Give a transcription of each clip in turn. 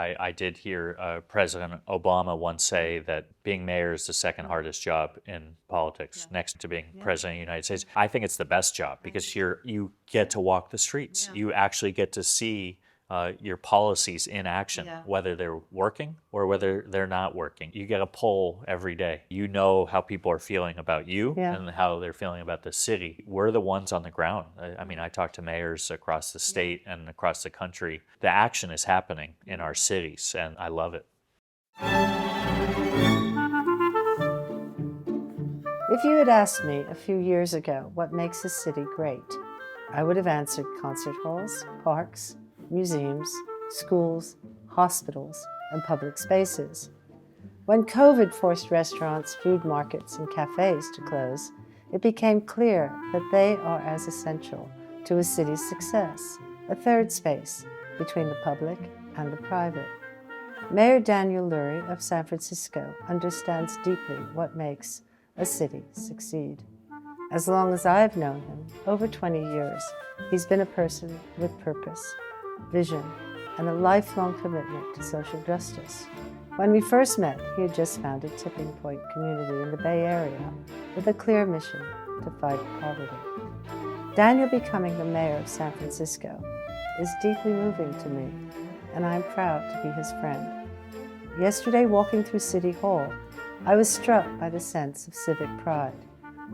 I did hear President Obama once say that being mayor is the second hardest job in politics, next to being president of the United States. I think it's the best job because you get to walk the streets. You actually get to see your policies in action, whether they're working or whether they're not working. You get a poll every day. You know how people are feeling about you and how they're feeling about the city. We're the ones on the ground. I mean, I talk to mayors across the state and across the country. The action is happening in our cities, and I love it. If you had asked me a few years ago what makes a city great, I would have answered concert halls, parks, museums, schools, hospitals, and public spaces. When COVID forced restaurants, food markets, and cafes to close, it became clear that they are as essential to a city's success, a third space between the public and the private. Mayor Daniel Lurie of San Francisco understands deeply what makes a city succeed. As long as I've known him, over 20 years, he's been a person with purpose, vision, and a lifelong commitment to social justice. When we first met, he had just founded Tipping Point community in the Bay Area with a clear mission to fight poverty. Daniel becoming the mayor of San Francisco is deeply moving to me, and I'm proud to be his friend. Yesterday, walking through City Hall, I was struck by the sense of civic pride,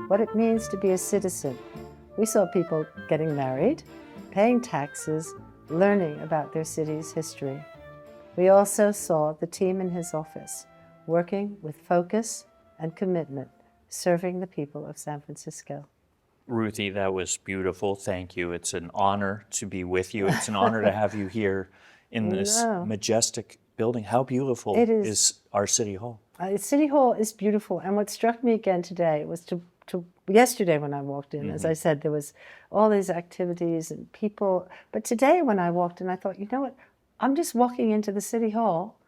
what it means to be a citizen. We saw people getting married, paying taxes, learning about their city's history. We also saw the team in his office working with focus and commitment, serving the people of San Francisco. Ruthie, that was beautiful. Thank you. It's an honor to be with you. It's an honor to have you here in this majestic building. How beautiful is our City Hall? City Hall is beautiful. And what struck me again today was yesterday when I walked in, as I said, there was all these activities and people. But today when I walked in, I thought, you know what? I'm just walking into the City Hall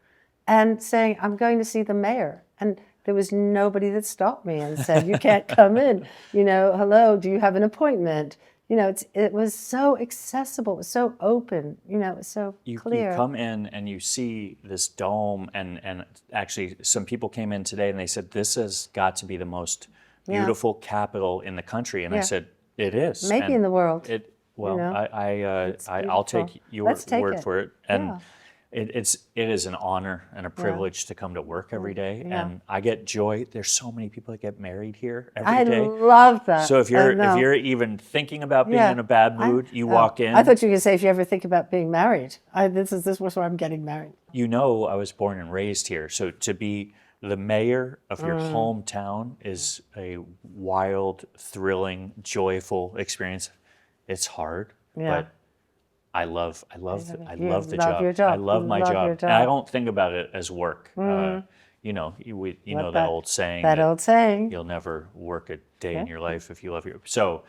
and saying, I'm going to see the mayor. And there was nobody that stopped me and said, you can't come in. You know, hello, do you have an appointment? You know, it was so accessible, it was so open, you know, it was so clear. You come in and you see this dome, and actually some people came in today and they said, this has got to be the most beautiful Capitol in the country. And I said, it is. Maybe in the world. Well, you know? I'll take your word for it. And it is an honor and a privilege to come to work every day. And I get joy. There's so many people that get married here every day. I love that. So if you're even thinking about being in a bad mood, you walk in. I thought you were going to say if you ever think about being married. This was where I'm getting married. You know, I was born and raised here. So to be the mayor of your hometown is a wild, thrilling, joyful experience. It's hard, but I love the job. I love my job. And I don't think about it as work. You know, that old saying. That old saying. You'll never work a day in your life if you love your. So.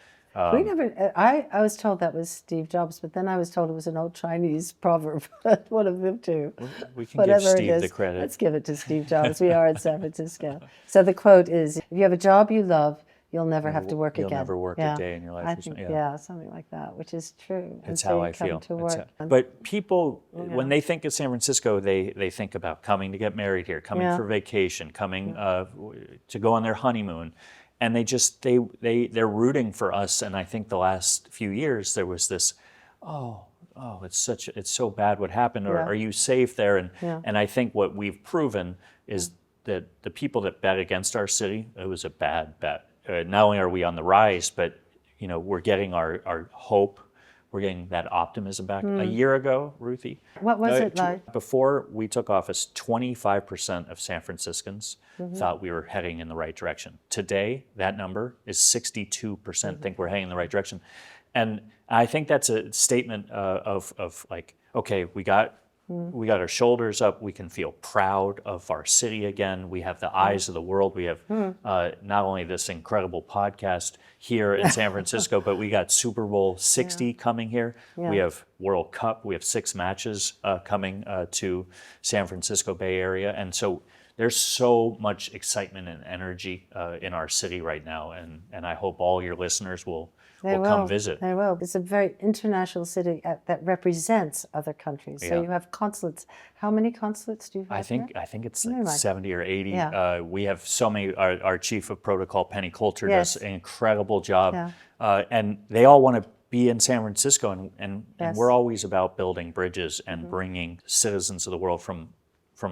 We never. I was told that was Steve Jobs, but then I was told it was an old Chinese proverb. One of them too. We can give Steve the credit. Let's give it to Steve Jobs. We are in San Francisco. So the quote is: "If you have a job you love, you'll never have to work again." You'll never work a day in your life. I think, something like that, which is true. It's how I feel. But people, when they think of San Francisco, they think about coming to get married here, coming for vacation, coming to go on their honeymoon. And they're rooting for us. And I think the last few years there was this, it's so bad what happened, or are you safe there? And I think what we've proven is that the people that bet against our city, it was a bad bet. Not only are we on the rise, but you know, we're getting our hope. We're getting that optimism back. A year ago, Ruthie. What was it like? Before we took office, 25% of San Franciscans thought we were heading in the right direction. Today, that number is 62% think we're heading in the right direction. And I think that's a statement of like, okay, we got our shoulders up. We can feel proud of our city again. We have the eyes of the world. We have not only this incredible podcast here in San Francisco, but we got Super Bowl 60 coming here. We have World Cup. We have 6 matches coming to San Francisco Bay Area. And so there's so much excitement and energy in our city right now. And I hope all your listeners will They will come visit. They will. It's a very international city that represents other countries. So Yeah. you have consulates. How many consulates do you have? I think it's like Something like 70 or 80. Yeah. We have so many. Our chief of protocol, Penny Coulter, Yes. does an incredible job, Yeah. and they all want to be in San Francisco, and Yes. we're always about building bridges and bringing citizens of the world from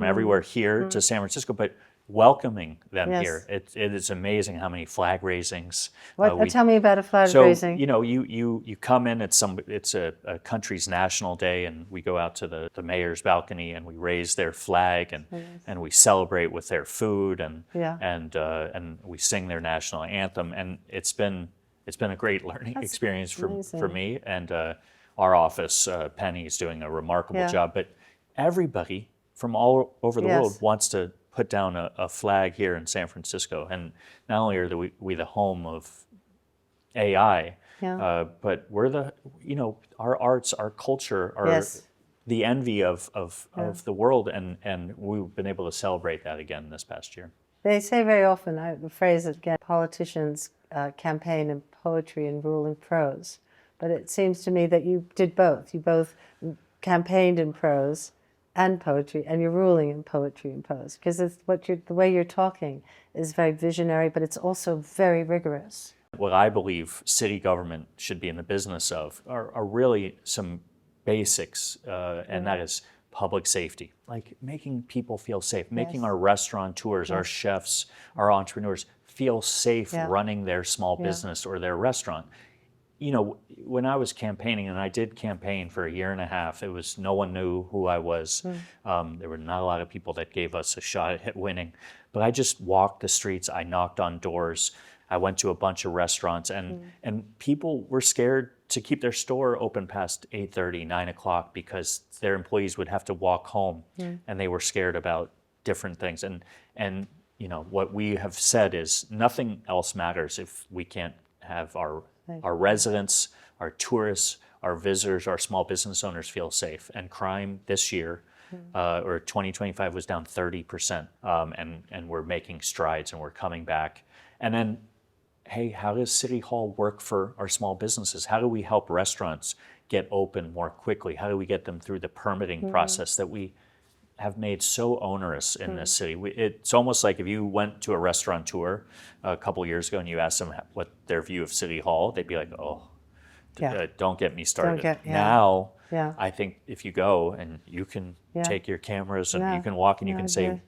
everywhere here to San Francisco, but welcoming them Yes. here. It is amazing how many flag raisings. Tell me about a flag So raising. you come in. It's a country's national day, and we go out to the mayor's balcony and we raise their flag and we celebrate with their food and we sing their national anthem. And it's been a great learning experience for me and our office. Penny's doing a remarkable job, but everybody from all over the world wants to put down a flag here in San Francisco. And not only are we the home of AI, but we're our arts, our culture are the envy of the world, and we've been able to celebrate that again this past year. They say very often, the phrase again, politicians campaign in poetry and rule in prose. But it seems to me that you did both. You both campaigned in prose and poetry, and you're ruling in poetry and prose, because the way you're talking is very visionary, but it's also very rigorous. What I believe city government should be in the business of are really some basics, and that is public safety, like making people feel safe, making our restaurateurs, our chefs, our entrepreneurs feel safe running their small business or their restaurant. When I was campaigning, and I did campaign for a year and a half, no one knew who I was. There were not a lot of people that gave us a shot at winning, but I just walked the streets. I knocked on doors. I went to a bunch of restaurants, and people were scared to keep their store open past 8:30, 9 o'clock, because their employees would have to walk home, and they were scared about different things. And what we have said is nothing else matters if we can't have our residents, our tourists, our visitors, our small business owners feel safe. And crime this year, or 2025, was down 30%, and we're making strides and we're coming back. And then, hey, how does City Hall work for our small businesses? How do we help restaurants get open more quickly? How do we get them through the permitting process that we have made so onerous in this city? It's almost like if you went to a restaurateur a couple years ago and you asked them what their view of City Hall, they'd be like, don't get me started. Now, I think if you go and you can take your cameras and you can walk and you can say,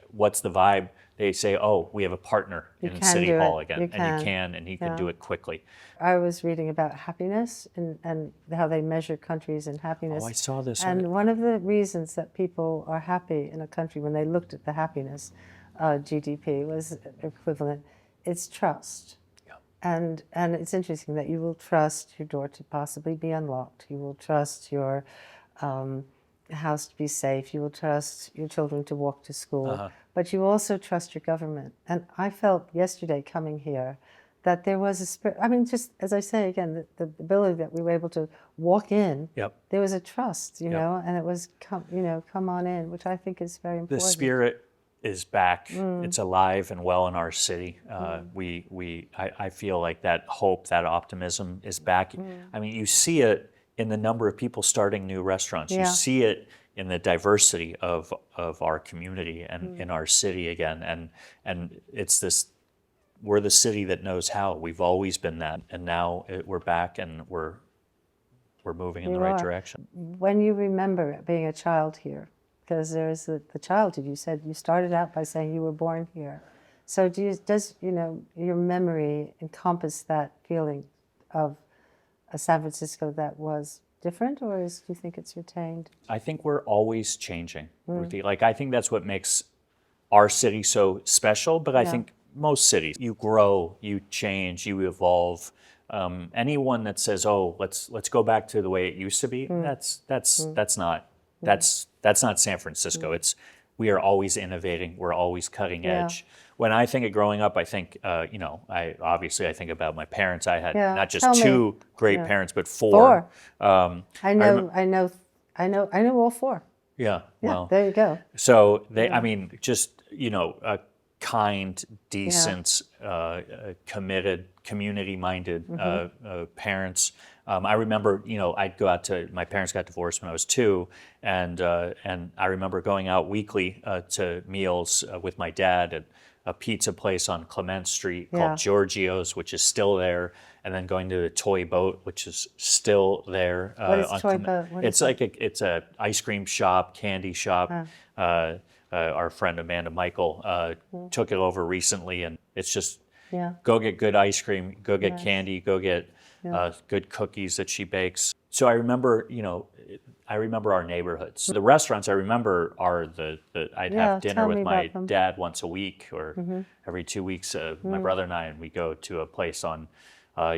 what's the vibe? They say, we have a partner in City Hall again. And you can do it quickly. I was reading about happiness and how they measure countries in happiness. Oh, I saw this. And one of the reasons that people are happy in a country, when they looked at the happiness GDP was equivalent, it's trust. Yeah. And it's interesting that you will trust your door to possibly be unlocked. You will trust your house to be safe. You will trust your children to walk to school. But you also trust your government. And I felt yesterday coming here that there was a spirit. I mean, just as I say again, the ability that we were able to walk in, there was a trust, you know, and it was, come on in, which I think is very important. The spirit is back. It's alive and well in our city. I feel like that hope, that optimism is back. I mean, you see it in the number of people starting new restaurants. You see it in the diversity of our community and in our city again. And it's this, we're the city that knows how. We've always been that. And now we're back and we're moving in the right direction. When you remember being a child here, because there's the childhood, you said you started out by saying you were born here. So does your memory encompass that feeling of a San Francisco that was different, or do you think it's retained? I think we're always changing, Ruthie. Like, I think that's what makes our city so special, but I think most cities, you grow, you change, you evolve. Anyone that says, let's go back to the way it used to be, that's not San Francisco. We are always innovating, we're always cutting edge. When I think of growing up, I think, I think about my parents. I had not just two great parents, but four. I know all four. Yeah. Well, there you go. So they, kind, decent, committed, community-minded parents. I remember, I'd go out to, my parents got divorced when I was 2, and I remember going out weekly to meals with my dad at a pizza place on Clement Street called Giorgio's, which is still there, and then going to the Toy Boat, which is still there. What is on Toy Clement. Boat? What is It's a ice cream shop, candy shop. Our friend Amanda Michael took it over recently, and it's just go get good ice cream, go get candy, go get good cookies that she bakes. So I remember, our neighborhoods. The restaurants I remember are I'd have dinner with my dad once a week or every 2 weeks. My brother and we go to a place on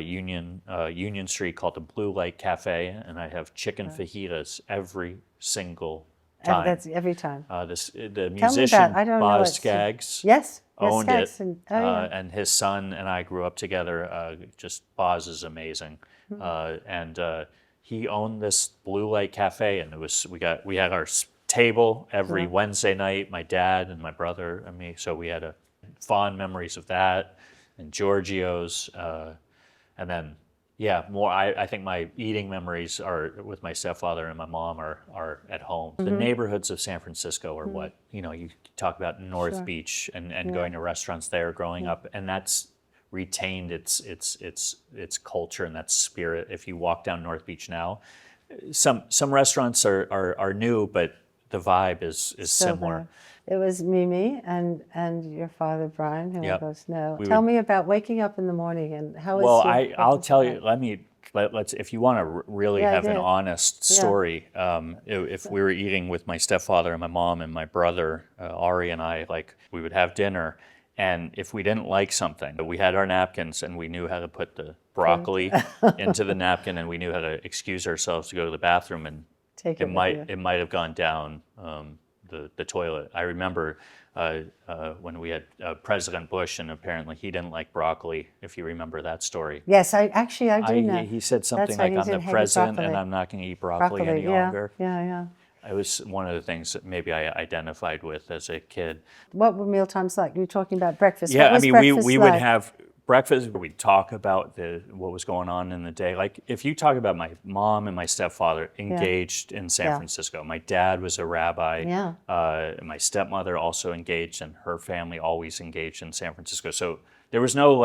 Union Street called the Blue Light Cafe, and I have chicken fajitas every single time. That's every time. The musician Boz Scaggs owned it, and his son and I grew up together. Just Boz is amazing, and he owned this Blue Light Cafe, and we had our table every Wednesday night. My dad and my brother and me, so we had fond memories of that, and Giorgio's, and then. Yeah, more. I think my eating memories are with my stepfather and my mom are at home. The neighborhoods of San Francisco are what you talk about North Beach and going to restaurants there growing up, and that's retained its culture and that spirit. If you walk down North Beach now, some restaurants are new, but the vibe is similar. It was Mimi and your father Brian, who I both know. Tell me about waking up in the morning and how is your I'll tell you. Let's if you want to really have an honest story. If we were eating with my stepfather and my mom and my brother Ari and I, we would have dinner, and if we didn't like something, we had our napkins and we knew how to put the broccoli into the napkin, and we knew how to excuse ourselves to go to the bathroom, and it might have gone down the toilet. I remember when we had President Bush, and apparently he didn't like broccoli, if you remember that story. Yes, I do know. He said something like, I'm the president and I'm not going to eat broccoli any longer. Yeah. It was one of the things that maybe I identified with as a kid. What were meal times like? You were talking about breakfast. Yeah, we would have breakfast where we'd talk about what was going on in the day. Like if you talk about my mom and my stepfather engaged in San Francisco, my dad was a rabbi. My stepmother also engaged, and her family always engaged in San Francisco. So there was no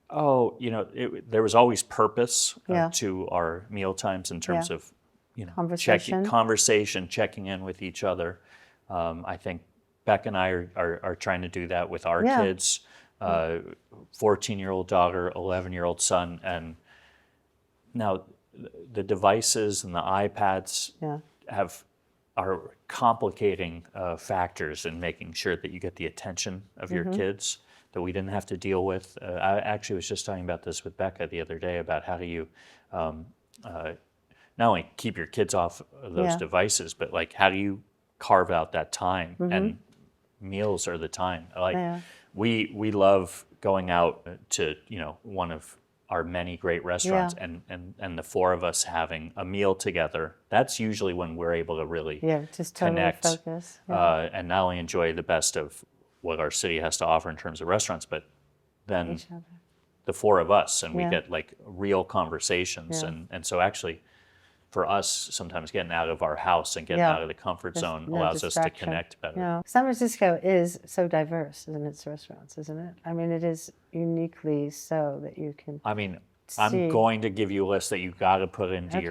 there was always purpose to our meal times in terms of conversation, checking in with each other. I think Beck and I are trying to do that with our kids. 14-year-old daughter, 11-year-old son, and now the devices and the iPads are complicating factors in making sure that you get the attention of your kids that we didn't have to deal with. I actually was just talking about this with Becca the other day about how do you not only keep your kids off of those devices, but how do you carve out that time? And meals are the time. We love going out to one of our many great restaurants and the four of us having a meal together. That's usually when we're able to really just totally connect focus. and not only enjoy the best of what our city has to offer in terms of restaurants, but then the four of us, and we get real conversations. And so actually for us, sometimes getting out of our house and getting out of the comfort zone allows us to connect better. San Francisco is so diverse in its restaurants, isn't it? I mean, it is uniquely so that you can I'm going to give you a list that you've got to put into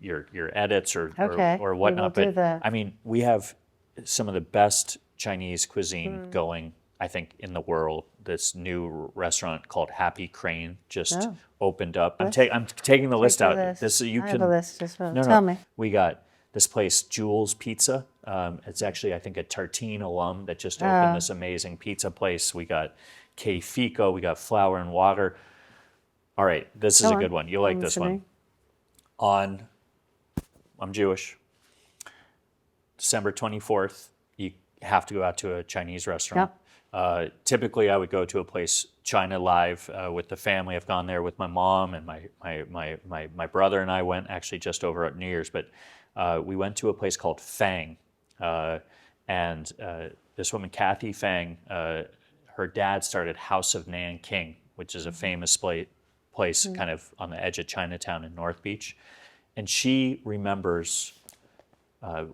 your edits or whatnot. We will do that. We have some of the best Chinese cuisine going, I think, in the world. This new restaurant called Happy Crane just opened up. I'm taking the list out. This you I can. have a list as well. No, Tell me. We got this place, Jules Pizza. It's actually, I think, a Tartine alum that just opened this amazing pizza place. We got K Fico. We got Flour and Water. All right, this is a good one. You'll like this one. I'm Jewish. December 24th, you have to go out to a Chinese restaurant. Typically, I would go to a place, China Live, with the family. I've gone there with my mom, and my brother and I went actually just over at New Year's. But we went to a place called Fang, and this woman, Kathy Fang, her dad started House of Nanking, which is a famous place kind of on the edge of Chinatown in North Beach. And she remembers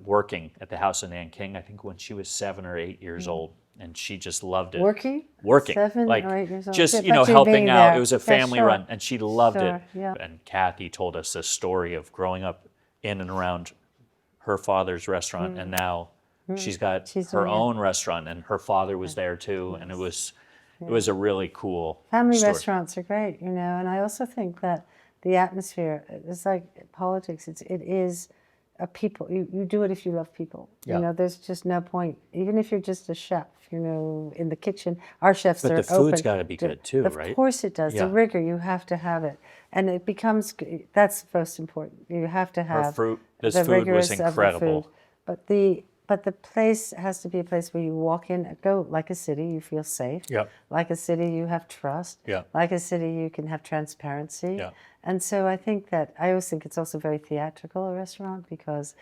working at the House of Nanking, I think when she was 7 or 8 years old. And she just loved it. Working? Working. 7 like, or 8 years old. just, Yeah, you know, but you helping being out. there. It was a Yeah, family sure. run, and she loved Sure, it. yeah. And Kathy told us this story of growing up in and around her father's restaurant, and now she's got She's her doing it. own restaurant, and her father was there too, and it was a really cool Family story. restaurants are great, you know, and I also think that the atmosphere, it's like politics, it is a people, you do it if you love people. Yeah. You know, there's just no point, even if you're just a chef, you know, in the kitchen, our chefs But are the food's open. got to be good too, right? Of course it does. Yeah. The rigor, you have to have it. And it becomes, that's most important. You have to have This the food was rigorous of the incredible. food. But the place has to be a place where you walk in, go like a city, you feel safe. Yep. Like a city, you have trust. Yeah. Like a city, you can have transparency. Yeah. And so I always think it's also very theatrical, a restaurant, because,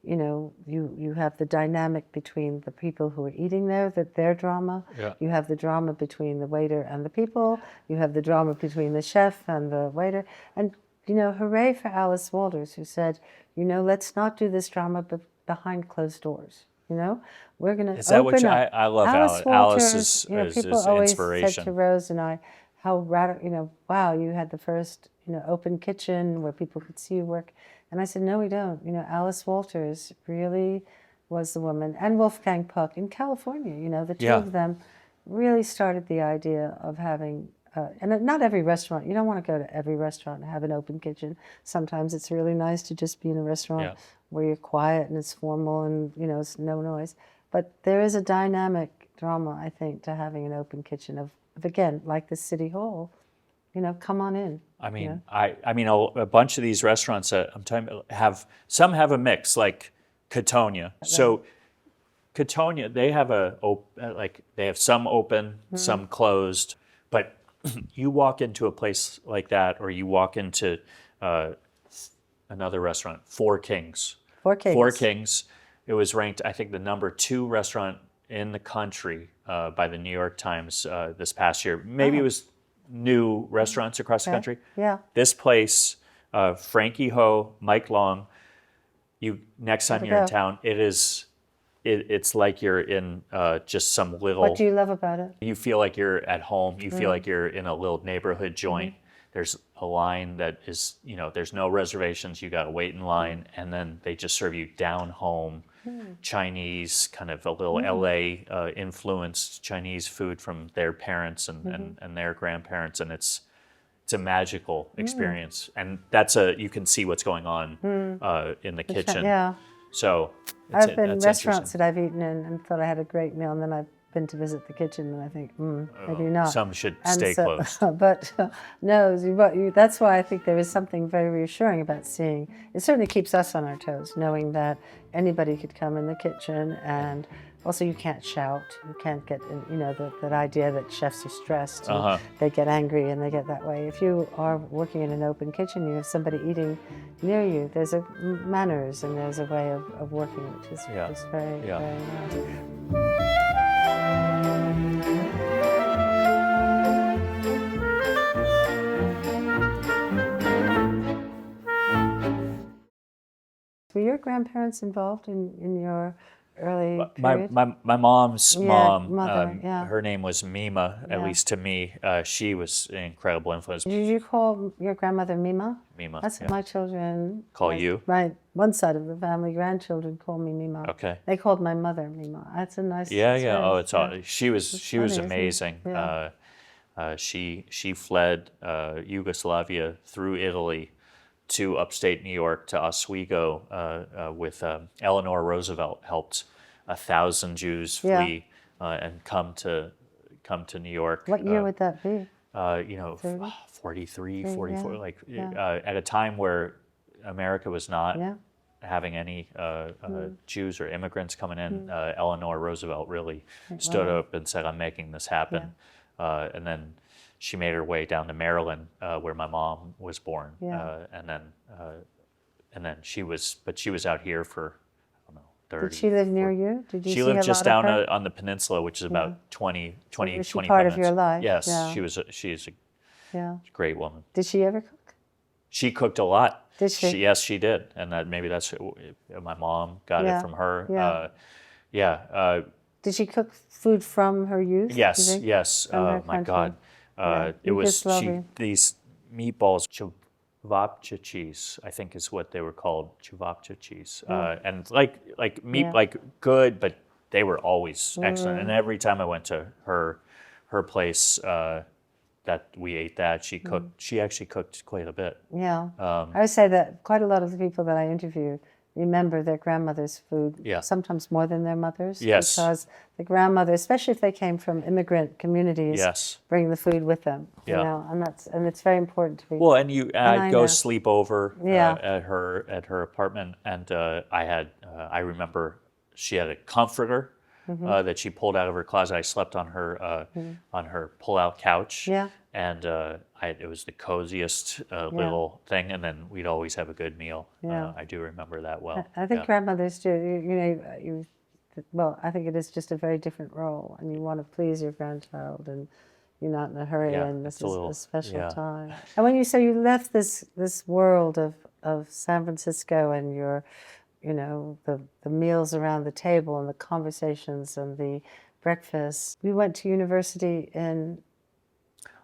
you know, you have the dynamic between the people who are eating there, their drama. Yeah. You have the drama between the waiter and the people. You have the drama between the chef and the waiter. And, you know, hooray for Alice Walters, who said, you know, let's not do this drama behind closed doors. You know, we're going to open Is that what up. I love Alice Alice Walters, you know, is people always inspiration. said to Rose and I, how radical, you know, wow, you had the first, you know, open kitchen where people could see you work. And I said, no, we don't. You know, Alice Walters really was the woman, and Wolfgang Puck in California, you know, the two of them really started the idea of having, and not every restaurant, you don't want to go to every restaurant and have an open kitchen. Sometimes it's really nice to just be in a restaurant where you're quiet and it's formal and, you know, it's no noise. But there is a dynamic drama, I think, to having an open kitchen of again, like the City Hall, you know, come on in. I mean, you know? I mean, a bunch of these restaurants that I'm talking about some have a mix, like Catonia. So Catonia, they have they have some open, some closed. But you walk into a place like that, or you walk into another restaurant, Four Kings. Four Kings. Four Kings. It was ranked, I think, the #2 restaurant in the country by the New York Times this past year. Maybe it was new restaurants across the country. Yeah. This place, Frankie Ho, Mike Long. Next time you're in town, it's like you're in just some little. What do you love about it? You feel like you're at home. You feel like you're in a little neighborhood joint. There's a line that is, you know, there's no reservations. You got to wait in line, and then they just serve you down home Chinese, kind of a little LA influenced Chinese food from their parents and their grandparents, and it's a magical experience. And you can see what's going on in the kitchen. Yeah. So I've been that's restaurants that I've eaten in and thought I had a great meal, and then I've been to visit the kitchen, and I think, maybe not. Some should stay closed. But no, that's why I think there is something very reassuring about seeing. It certainly keeps us on our toes, knowing that anybody could come in the kitchen, and also you can't shout. You can't get, you know, that idea that chefs are stressed. And they get angry and they get that way. If you are working in an open kitchen, you have somebody eating near you, there's a manners and there's a way of working, which is very, very nice. Were your grandparents involved in your early period? My mom's mom, mother, her name was Mima, at least to me. She was an incredible influence. Did you call your grandmother Mima? Mima. That's what my children Call you? My one side of the family, grandchildren call me Mima. Okay. They called my mother Mima. That's a nice. Yeah. experience. Oh, it's all. She was funny, amazing. She fled Yugoslavia through Italy to upstate New York to Oswego with Eleanor Roosevelt helped 1,000 Jews flee and come to New York. What year would that be? 43, 44, at a time where America was not having any Jews or immigrants coming in. Eleanor Roosevelt really stood up and said, I'm making this happen. And then she made her way down to Maryland, where my mom was born, and then she was out here for, I don't know, 30. Did she live near you? Did you She see lived a just lot of down her? on the peninsula, which is about 20, Was she 25 part minutes. of your life? Yes, Yeah. she's a Yeah. great woman. Did she ever cook? She cooked a lot. Did she? Yes, she did, and maybe that's my mom got it Yeah, from her. yeah. Yeah. Did she cook food from her youth? You Yes, think? yes. From her My country? God, Yeah. it was Yugoslavia. these meatballs, cheese, I think is what they were called, cheese, and like meat, Yeah. like good, but they were always excellent. And every time I went to her place, that we ate that, she cooked. She actually cooked quite a bit. Yeah. I would say that quite a lot of the people that I interview remember their grandmother's food, Yeah. sometimes more than their mothers. Yes. Because the grandmother, especially if they came from immigrant communities, Yes. bring the food with them. You Yeah. know, and it's very important to be. Well, and I I'd go know. sleep over Yeah. at her apartment, and I remember she had a comforter that she pulled out of her closet. I slept on her pull-out couch. Yeah. And it was the coziest little thing, and then we'd always have a good meal. Yeah. I do remember that well. I think Yeah. grandmothers do. Well, I think it is just a very different role, and you want to please your grandchild, and you're not in a hurry, Yeah, and this it's a is little- a special yeah. time. And when you say you left this world of San Francisco and your, the meals around the table and the conversations and the breakfast, you went to university in.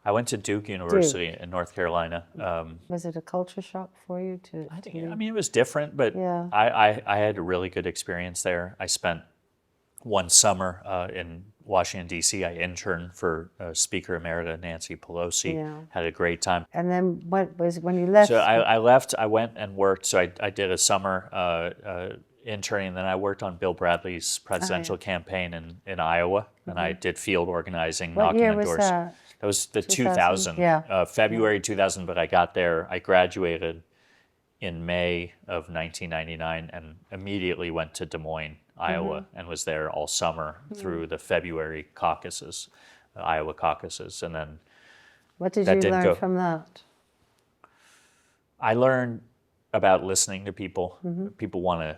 I went to Duke University in North Carolina. Was it a culture shock for you to? I think, I mean, it was different, but Yeah. I had a really good experience there. I spent one summer in Washington, D.C. I interned for Speaker Emerita Nancy Pelosi. Yeah. Had a great time. And then what was when you left? So I left. I went and worked. So I did a summer interning, and then I worked on Bill Bradley's presidential campaign in Iowa, and I did field organizing, What knocking year on was doors. that? That was the 2000? 2000, Yeah. February 2000. But I got there. I graduated in May of 1999, and immediately went to Des Moines, Iowa, and was there all summer through the February caucuses, Iowa caucuses, and then What did that you didn't learn go. from that? I learned about listening to people. People want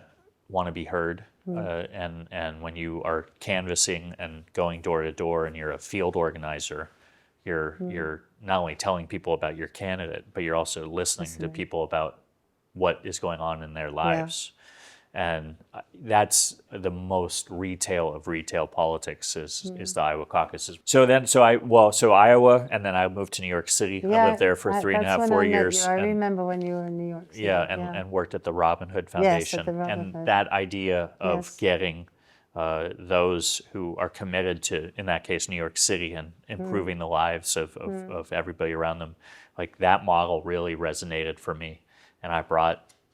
to be heard, and when you are canvassing and going door to door, and you're a field organizer, you're not only telling people about your candidate, but you're also listening to people about what is going on in their lives. And that's the most retail of retail politics is the Iowa caucuses. So Iowa, and then I moved to New York City. I lived there for 3.5, 4 years. I and, remember when you were in New York City. and worked at the Robin Hood Yes, Foundation. at the Robin And Hood. that idea of Yes. getting those who are committed to, in that case, New York City, and improving the lives of everybody around them, like that model really resonated for me. And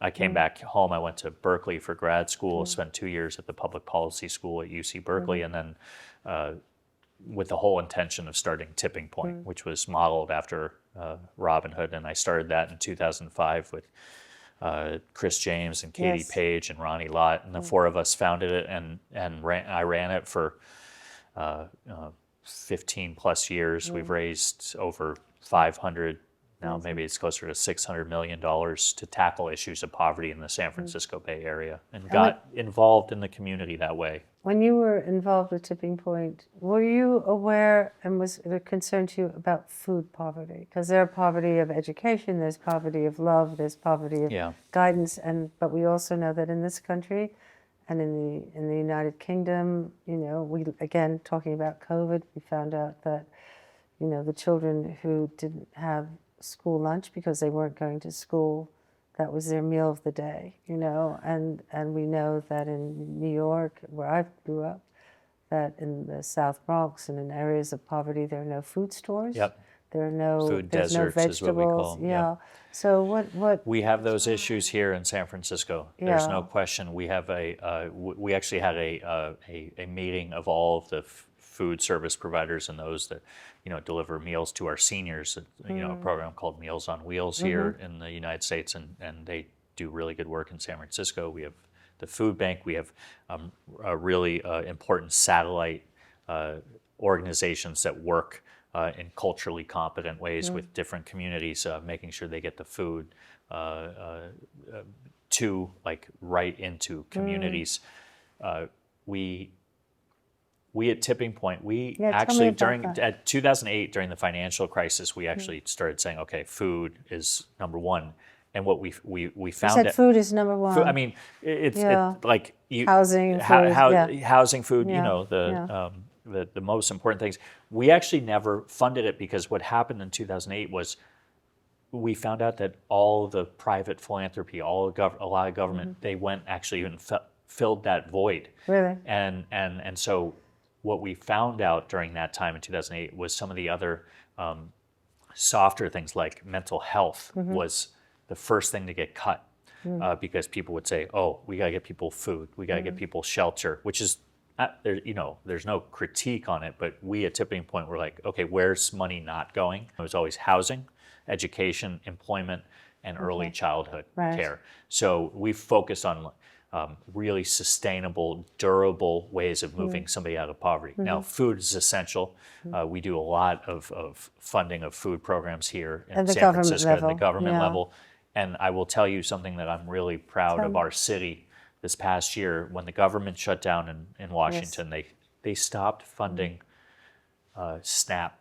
I came back home. I went to Berkeley for grad school, spent 2 years at the public policy school at UC Berkeley, and then with the whole intention of starting Tipping Point, which was modeled after Robin Hood. And I started that in 2005 with Chris James and Katie Yes. Page and Ronnie Lott, and the four of us founded it, and I ran it for 15 plus years. We've raised over 500. Now maybe it's closer to $600 million to tackle issues of poverty in the San Francisco Bay Area, and got involved in the community that way. When you were involved with Tipping Point, were you aware and was it a concern to you about food poverty? Because there's poverty of education, there's poverty of love, there's poverty of guidance, but we also know that in this country and in the United Kingdom, we again talking about COVID, we found out that the children who didn't have school lunch because they weren't going to school, that was their meal of the day, and we know that in New York, where I grew up, that in the South Bronx and in areas of poverty, there are no food stores. Yep. There are no Food there's no deserts is what we vegetables. call them. Yeah. So what We have those issues here in San Francisco. There's no question. We have we actually had a meeting of all of the food service providers and those that deliver meals to our seniors. A program called Meals on Wheels here in the United States, and they do really good work in San Francisco. We have the food bank. We have a really important satellite organizations that work in culturally competent ways with different communities, making sure they get the food right into communities. we at Tipping Point, we Yeah, tell me actually about that. at 2008 during the financial crisis, we actually started saying, okay, food is number one, and what we You found said that food is number one. I mean, it's Yeah. like you Housing, food, yeah. housing, food. You Yeah, know yeah. the most important things. We actually never funded it because what happened in 2008 was we found out that all the private philanthropy, a lot of government, they went actually and filled that void. Really? And so what we found out during that time in 2008 was some of the other softer things like mental health was the first thing to get cut because people would say, "Oh, we got to get people food, we got to get people shelter," which is, there, there's no critique on it, but we at Tipping Point were like, "Okay, where's money not going?" It was always housing, education, employment, and early childhood care. So we focused on really sustainable, durable ways of moving somebody out of poverty. Now, food is essential. We do a lot of funding of food programs here in San Francisco at the government level. And I will tell you something that I'm really proud of our city this past year. When the government shut down in Washington, they stopped funding SNAP,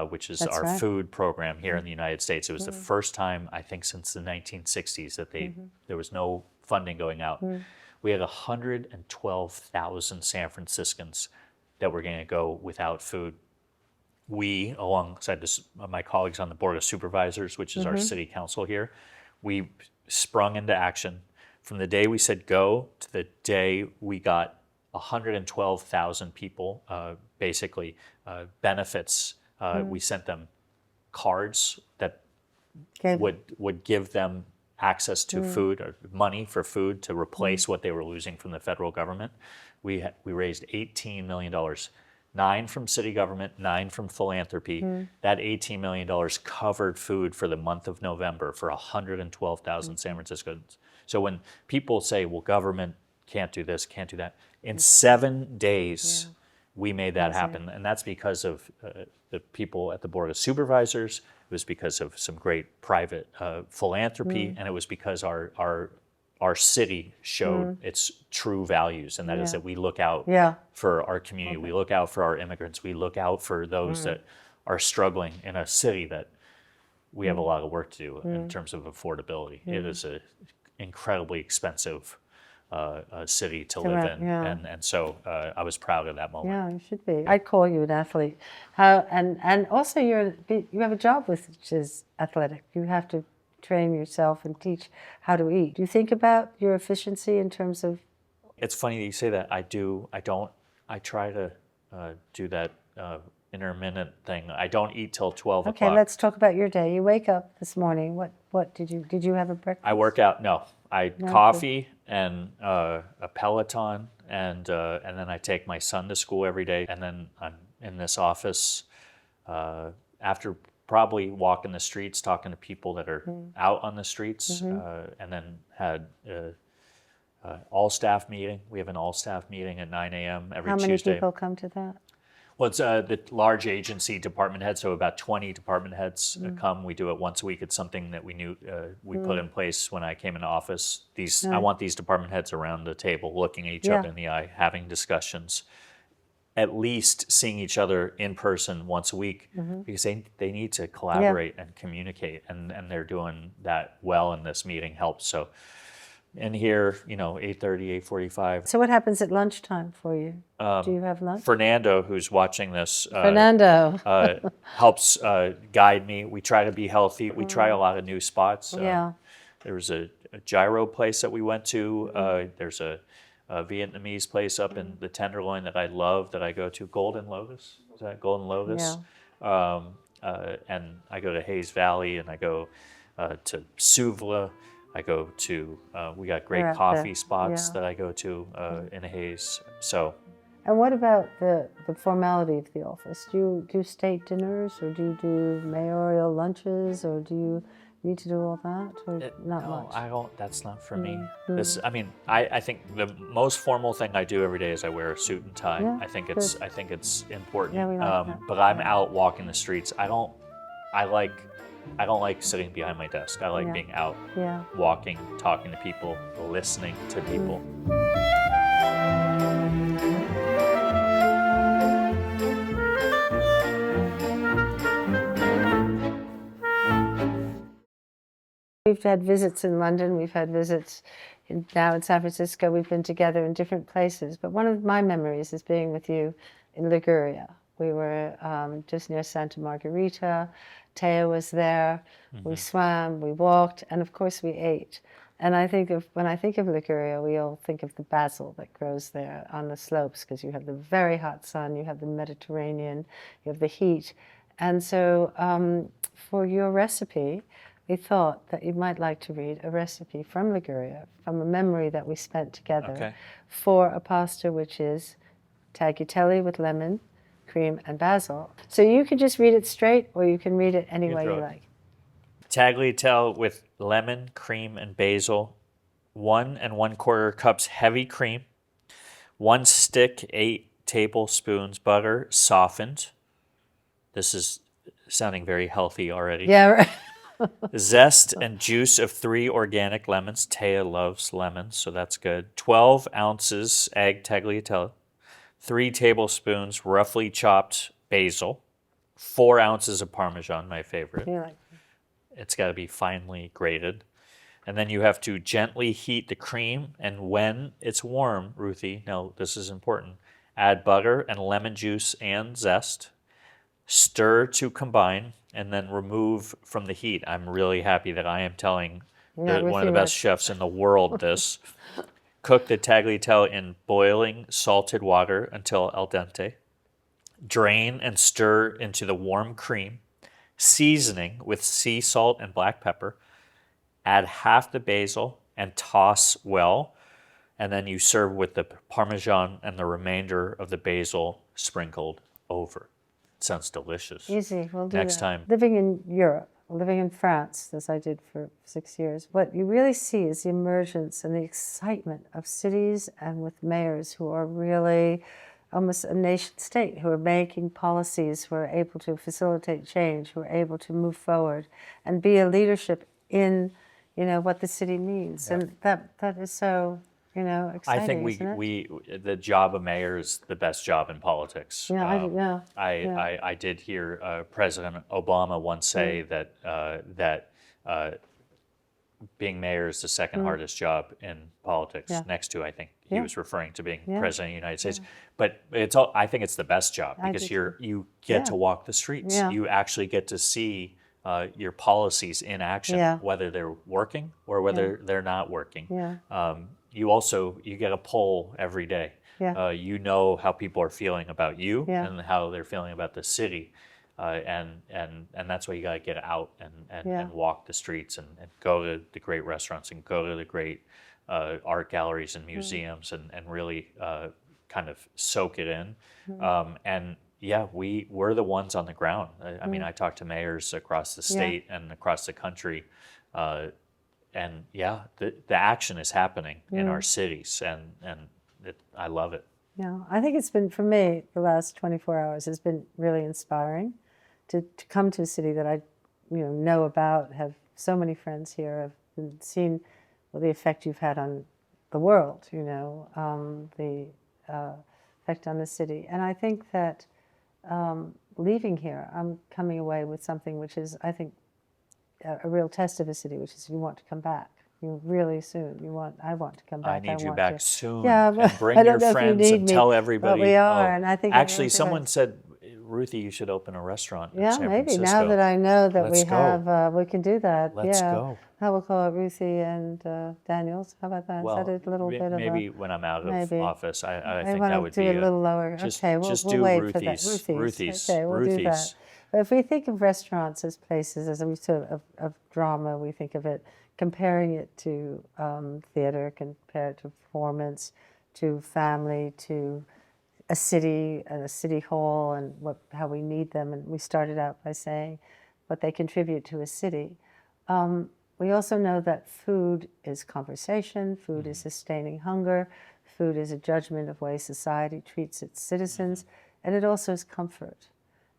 which is our food program here in the United States. It was the first time, I think, since the 1960s that there was no funding going out. We had 112,000 San Franciscans that were going to go without food. We, alongside my colleagues on the Board of Supervisors, which is our city council here, we sprung into action. From the day we said go to the day we got 112,000 people, basically benefits. We sent them cards that would give them access to food or money for food to replace what they were losing from the federal government. We raised $18 million, 9 from city government, 9 from philanthropy. That $18 million covered food for the month of November for 112,000 San Franciscans. So when people say, well, government can't do this, can't do that, in 7 days, we made that happen. And that's because of the people at the Board of Supervisors. It was because of some great private philanthropy, and it was because our city showed its true values, and that is that we look out for our community, we look out for our immigrants, we look out for those that are struggling in a city that we have a lot of work to do in terms of affordability. It is an incredibly expensive city to live in, and so I was proud of that moment. Yeah, you should be. I'd call you an athlete. And also you have a job which is athletic. You have to train yourself and teach how to eat. Do you think about your efficiency in terms of? It's funny that you say that. I do. I don't. I try to do that intermittent thing. I don't eat till 12 o'clock. Okay, let's talk about your day. You wake up this morning. What did you have a breakfast? I work out. No, coffee and a Peloton, and then I take my son to school every day, and then I'm in this office after probably walking the streets, talking to people that are out on the streets, and then had all staff meeting. We have an all staff meeting at 9 a.m. every Tuesday. How many people come to that? Well, it's the large agency department heads, so about 20 department heads come. We do it once a week. It's something that we knew we put in place when I came into office. I want these department heads around the table, looking at each other in the eye, having discussions, at least seeing each other in person once a week, because they need to collaborate and communicate, and they're doing that well, and this meeting helps. So in here, 8:30, 8:45. So what happens at lunchtime for you? Do you have lunch? Fernando, who's watching this, helps guide me. We try to be healthy. We try a lot of new spots. There was a gyro place that we went to. There's a Vietnamese place up in the Tenderloin that I love, that I go to. Golden Lotus? Is that Golden Lotus? Yeah. And I go to Hayes Valley, and I go to Suvla. I go to, we got great coffee spots that I go to in Hayes. So. And what about the formality of the office? Do you do state dinners, or do you do mayoral lunches, or do you need to do all that, or not much? No, I don't. That's not for me. I think the most formal thing I do every day is I wear a suit and tie. Yeah, I think it's important. Yeah, we like that. But I'm out walking the streets. I don't like sitting behind my desk. I like being out, walking, talking to people, listening to people. We've had visits in London, we've had visits now in San Francisco, we've been together in different places. But one of my memories is being with you in Liguria. We were just near Santa Margherita. Teo was there. We swam, we walked, and of course we ate. And when I think of Liguria, we all think of the basil that grows there on the slopes, because you have the very hot sun, you have the Mediterranean, you have the heat. And so for your recipe, we thought that you might like to read a recipe from Liguria, from a memory that we spent together for a pasta which is tagliatelle with lemon, cream, and basil. So you can just read it straight, or you can read it any way you like. Tagliatelle with lemon, cream, and basil. 1 1/4 cups heavy cream. 1 stick, 8 tablespoons butter, softened. This is sounding very healthy already. Yeah, right. Zest and juice of 3 organic lemons. Taya loves lemons, so that's good. 12 ounces egg tagliatelle. 3 tablespoons roughly chopped basil. 4 ounces of Parmesan, my favorite. Yeah, It's got to be finely grated. And then you have to gently heat the cream, and when it's warm, Ruthie, now this is important, add butter and lemon juice and zest. Stir to combine, and then remove from the heat. I'm really happy that I am telling one of the best chefs in the world this. Cook the tagliatelle in boiling salted water until al dente. Drain and stir into the warm cream, seasoning with sea salt and black pepper. Add half the basil and toss well, and then you serve with the Parmesan and the remainder of the basil sprinkled over. Sounds delicious. Easy, we'll do Next that. time. Living in Europe, living in France, as I did for 6 years, what you really see is the emergence and the excitement of cities and with mayors who are really almost a nation state, who are making policies, who are able to facilitate change, who are able to move forward and be a leadership in, what the city means. And that is so, exciting. I think isn't it? the job of mayor is the best job in politics. Yeah, I did hear President Obama once say that being mayor is the second hardest job in politics, next to, I think he was referring to being president of the United States. But I think it's the best job, because you get to walk the streets. Yeah. You actually get to see your policies in action, whether they're working or whether they're not working. Yeah. You get a poll every day. Yeah. You know how people are feeling about you Yeah. and how they're feeling about the city. And that's why you got to get out and walk the streets and go to the great restaurants and go to the great art galleries and museums and really kind of soak it in. We're the ones on the ground. I mean, I talk to mayors across the state and across the country, and the action is happening in our cities, and I love it. Yeah, I think it's been, for me, the last 24 hours has been really inspiring to come to a city that I know about, have so many friends here, have seen the effect you've had on the world, the effect on the city. And I think that leaving here, I'm coming away with something which is, I think, a real test of a city, which is you want to come back. Really soon. I want to come back. I need you back soon. Yeah, and bring your friends and tell everybody. But we are, and I think actually, someone said, Ruthie, you should open a restaurant in San maybe Francisco. now that I know that Let's we have, we can do that. Let's go. How we'll call it Ruthie and Daniel's. How about that? Well, Is that a little bit of maybe when I'm out of office, I think want that to would do be a little lower. Okay, we'll wait for that. Ruthies. Okay, we'll do that. But if we think of restaurants as places, as we sort of drama, we think of it, comparing it to theater, compare it to performance, to family, to a city and a city hall, and how we need them. And we started out by saying what they contribute to a city. We also know that food is conversation, food is sustaining hunger, food is a judgment of way society treats its citizens, and it also is comfort.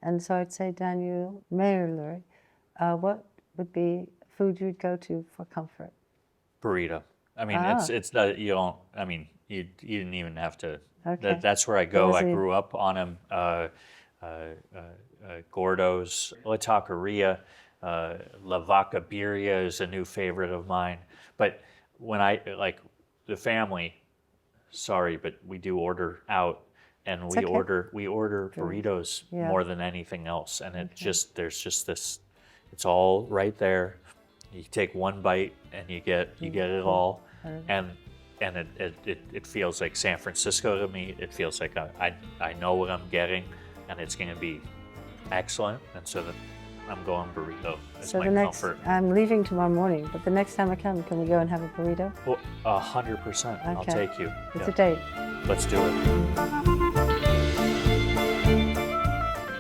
And so I'd say, Daniel, Mayor Lurie, what would be food you'd go to for comfort? Burrito. I mean, it's not, you don't, I mean, you didn't even have to, Okay. that's where I go. I grew up on them. Gordo's, La Taqueria. La Vaca Birria is a new favorite of mine. But when I, like, the family, sorry, but we do order out, and we okay. order burritos Yeah. more than anything else. And there's just this, it's all right there. You take one bite and you get it all. And it feels like San Francisco to me. It feels like I know what I'm getting, and it's going to be excellent. And so I'm going burrito as So my the next, comfort. I'm leaving tomorrow morning, but the next time I come, can we go and have a burrito? Well, 100%. I'll Okay. take you. It's Yeah. a date. Let's do it.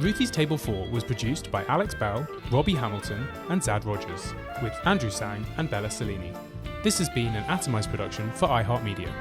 Ruthie's Table 4 was produced by Alex Bell, Robbie Hamilton, and Zad Rogers, with Andrew Sang and Bella Salini. This has been an Atomized production for iHeart Media.